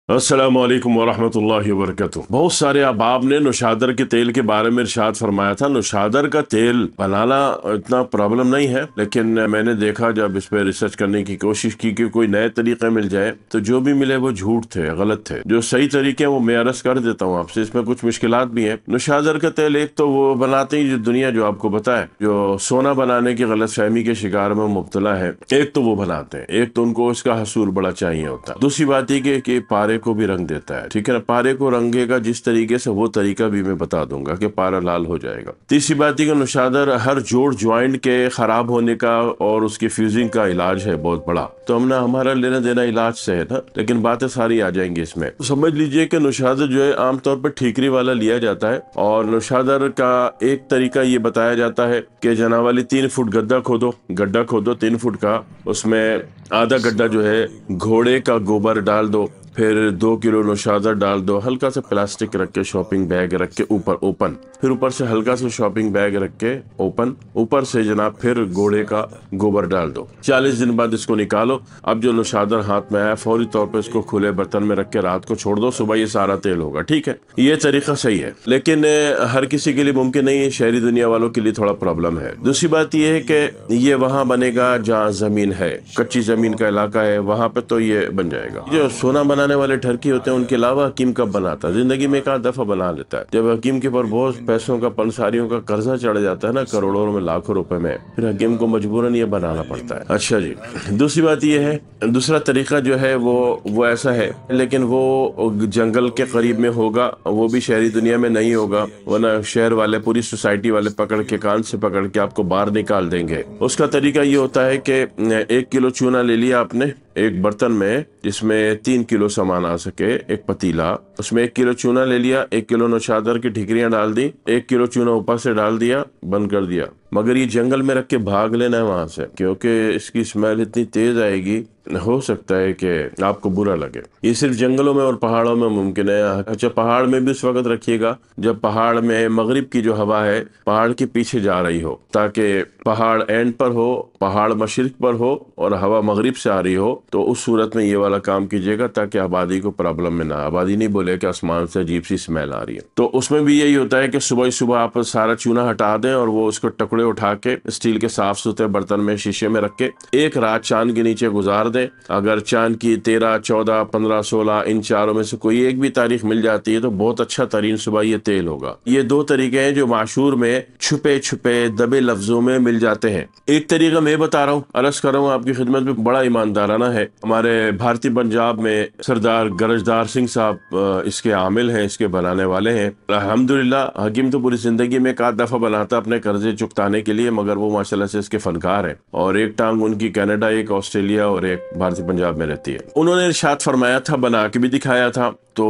अस्सलाम वालेकुम वरहमतुल्लाहि वबरकातुहू। बहुत सारे अहबाब ने नुशादर के तेल के बारे में इरशाद फरमाया था। नुशादर का तेल बनाना इतना प्रॉब्लम नहीं है, लेकिन मैंने देखा जब इस पर रिसर्च करने की कोशिश की कि कोई नए तरीके मिल जाए, तो जो भी मिले वो झूठ थे, गलत थे। जो सही तरीके हैं वो मैं अर्ज कर देता हूँ आपसे। इसमें कुछ मुश्किलात भी हैं। नुशादर का तेल एक तो वो बनाते ही जो दुनिया जो आपको बताए, जो सोना बनाने की गलत फहमी के शिकार में मुब्तला है, एक तो वो बनाते हैं, एक तो उनको इसका हसूल बड़ा चाहिए होता है। दूसरी बात ये कि पारे को भी रंग देता है, ठीक है ना। पारे को रंगेगा जिस तरीके से, वो तरीका भी मैं बता दूंगा कि पारा लाल हो जाएगा। तीसरी बात है कि नुशादर हर जोड़ ज्वाइंट के खराब होने का और उसकी फ्यूजिंग का इलाज है बहुत बड़ा। तो हमने हमारा लेना देना इलाज से है ना, लेकिन बातें सारी आ जाएंगी इसमें। तो समझ लीजिए कि नुशादर जो है आमतौर पर ठीकरी वाला लिया जाता है, और नुशादर का एक तरीका ये बताया जाता है कि जनावाली 3 फुट गड्ढा खोदो 3 फुट का। उसमें आधा गड्ढा जो है घोड़े का गोबर डाल दो, फिर 2 किलो नुशादर डाल दो, हल्का सा प्लास्टिक रख के, शॉपिंग बैग रख के ऊपर ओपन, फिर ऊपर से हल्का सा शॉपिंग बैग रख के ओपन, ऊपर से जनाब फिर घोड़े का गोबर डाल दो। 40 दिन बाद इसको निकालो। अब जो नुशादर हाथ में आया, फौरी तौर पर इसको खुले बर्तन में रख के रात को छोड़ दो, सुबह ये सारा तेल होगा। ठीक है, ये तरीका सही है, लेकिन हर किसी के लिए मुमकिन नहीं है। शहरी दुनिया वालों के लिए थोड़ा प्रॉब्लम है। दूसरी बात ये है कि ये वहां बनेगा जहाँ जमीन है, कच्ची जमीन का इलाका है, वहां पे तो ये बन जाएगा। जो सोना बनाने वाले ठरकी होते हैं, उनके अलावा हकीम कब बनाता है? जिंदगी में एक आध दफा बना लेता है। जब हकीम के ऊपर बहुत पैसों का, पंसारियों का कर्जा चढ़ जाता है ना, करोड़ों में, लाखों रुपए में, फिर हकीम को मजबूरन ये बनाना पड़ता है। अच्छा जी, दूसरी बात ये है, दूसरा तरीका जो है वो ऐसा है, लेकिन वो जंगल के करीब में होगा, वो भी शहरी दुनिया में नहीं होगा, वरना शहर वाले, पूरी सोसाइटी वाले पकड़ के, कान से पकड़ के आपको बाहर निकाल देंगे। उसका तरीका ये होता है कि 1 किलो चूना ले लिया आपने एक बर्तन में, जिसमें 3 किलो सामान आ सके, एक पतीला, उसमें 1 किलो चूना ले लिया, 1 किलो नुशादर की ठिकरियां डाल दी, 1 किलो चूना ऊपर से डाल दिया, बंद कर दिया। मगर ये जंगल में रख के भाग लेना है वहां से, क्योंकि इसकी स्मेल इतनी तेज आएगी, हो सकता है कि आपको बुरा लगे। ये सिर्फ जंगलों में और पहाड़ों में मुमकिन है। अच्छा, पहाड़ में भी उस वक्त रखिएगा जब पहाड़ में मगरिब की जो हवा है पहाड़ के पीछे जा रही हो, ताकि पहाड़ एंड पर हो, पहाड़ मशरिक पर हो और हवा मगरिब से आ रही हो, तो उस सूरत में ये वाला काम कीजिएगा, ताकि आबादी को प्रॉब्लम में ना। आबादी नहीं बोले कि आसमान से अजीब सी स्मेल आ रही है। तो उसमें भी यही होता है कि सुबह सुबह आप सारा चूना हटा दें और वो उसको टुकड़े उठा के स्टील के साफ सुथरे बर्तन में, शीशे में रख के एक रात चांद के नीचे गुजार दें। अगर चांद की 13, 14, 15, 16 इन चारों में से कोई एक भी तारीख मिल जाती है तो बहुत अच्छा तरीन सुबह ये तेल होगा। ये 2 तरीके हैं जो माशूर में छुपे छुपे दबे लफ्जों में मिल जाते हैं। एक तरीका मैं बता रहा हूँ, अर्ज कर रहा हूँ आपकी खिदमत में, बड़ा ईमानदाराना है। हमारे भारतीय पंजाब में सरदार गरजदार सिंह साहब इसके आमिल हैं, इसके बनाने वाले हैं। अल्हम्दुलिल्लाह, हकीम तो पूरी जिंदगी में एक आध दफा बनाता अपने कर्जे चुकताने के लिए, मगर वो माशाल्लाह से इसके फनकार हैं, और एक टांग उनकी कनाडा, एक ऑस्ट्रेलिया और एक भारतीय पंजाब में रहती है। उन्होंने इरशाद फरमाया था, बना के भी दिखाया था। तो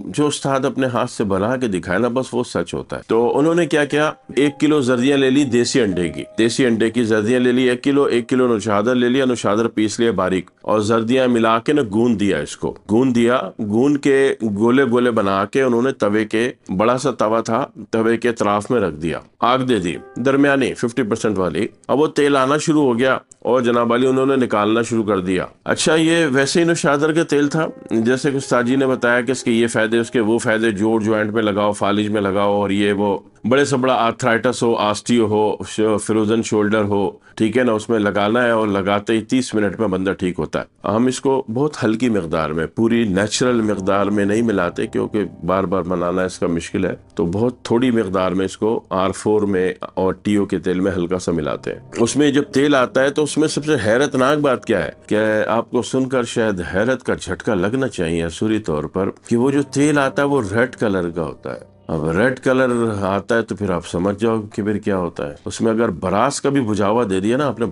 जो उस्ताद अपने हाथ से बना के दिखाए ना, बस वो सच होता है। तो उन्होंने क्या किया, 1 किलो जर्दियां ले ली देसी अंडे की, देसी अंडे की जर्दियां ले ली 1 किलो, 1 किलो नुशादर ले लिया, नुशादर पीस लिया बारीक, और जर्दियां मिला के ना गूंद दिया, इसको गूंद दिया। गूंद के गोले गोले बना के उन्होंने तवे के, बड़ा सा तवा था, तवे के अतराफ में रख दिया, आग दे दी दरमियानी 50% वाली। अब वो तेल आना शुरू हो गया और जनाब वाली उन्होंने निकालना शुरू कर दिया। अच्छा, ये वैसे ही नुशादर का तेल था, जैसे कि उस्ताद जी ने बताया कि इसके ये फायदे, उसके वो फायदे, जोड़ ज्वाइंट में लगाओ, फालिज में लगाओ, और ये वो बड़े से बड़ा आर्थराइटिस हो, आस्टियो हो, फ्रोजन शोल्डर हो, ठीक है ना, उसमें लगाना है, और लगाते ही 30 मिनट में बंदा ठीक होता है। हम इसको बहुत हल्की मिकदार में, पूरी नेचुरल मिकदार में नहीं मिलाते, क्योंकि बार बार बनाना इसका मुश्किल है, तो बहुत थोड़ी मिकदार में इसको R4 में और TO के तेल में हल्का सा मिलाते हैं। उसमें जब तेल आता है तो उसमें सबसे हैरतनाक बात क्या है कि आपको सुनकर शायद हैरत का झटका लगना चाहिए असुरी तौर पर, कि वो जो तेल आता है वो रेड कलर का होता है। अब रेड कलर आता है तो फिर आप समझ जाओ कि फिर क्या होता है। उसमें अगर ब्रास का भी बुझावा दे दिया ना आपने,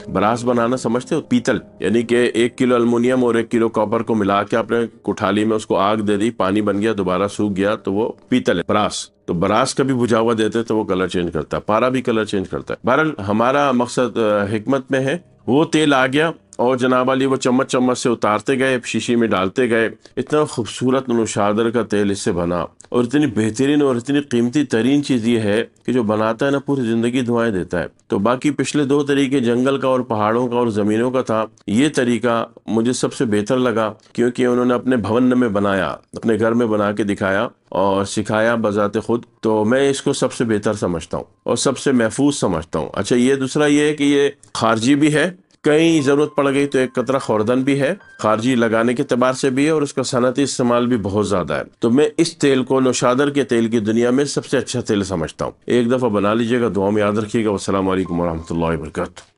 ब्रास बनाना समझते हो, पीतल, यानी कि 1 किलो अल्मुनियम और 1 किलो कॉपर को मिला के आपने कुठाली में उसको आग दे दी, पानी बन गया, दोबारा सूख गया, तो वो पीतल है, ब्रास। तो ब्रास का भी बुझावा देते तो वो कलर चेंज करता है, पारा भी कलर चेंज करता है। बहरहाल हमारा मकसद हिकमत में है। वो तेल आ गया اور جناب علی وہ چمچ چمچ سے اتارتے گئے، شیشی میں ڈالتے گئے، اتنا خوبصورت نوشادر کا تیل اس سے بنا، اور اتنی بہترین اور اتنی قیمتی ترین چیز یہ ہے کہ جو بناتا ہے نا پوری زندگی دعائیں دیتا ہے۔ تو باقی پچھلے دو طریقے جنگل کا اور پہاڑوں کا اور زمینوں کا تھا، یہ طریقہ مجھے سب سے بہتر لگا، کیونکہ انہوں نے اپنے بھون میں بنایا، اپنے گھر میں بنا کے دکھایا اور سکھایا بذات خود، تو میں اس کو سب سے بہتر سمجھتا ہوں اور سب سے محفوظ سمجھتا ہوں۔ اچھا، یہ دوسرا یہ ہے کہ یہ خارجی بھی ہے، کہیں ضرورت پڑ گئی تو ایک قطرہ خوردن بھی ہے، خارجی لگانے کے اعتبار سے بھی ہے، اور اس کا صنعتی استعمال بھی بہت زیادہ ہے۔ تو میں اس تیل کو نوشادر کے تیل کی دنیا میں سب سے اچھا تیل سمجھتا ہوں۔ ایک دفعہ بنا لیجئے گا، دعا میں یاد رکھیے گا۔ والسلام علیکم ورحمۃ اللہ وبرکاتہ۔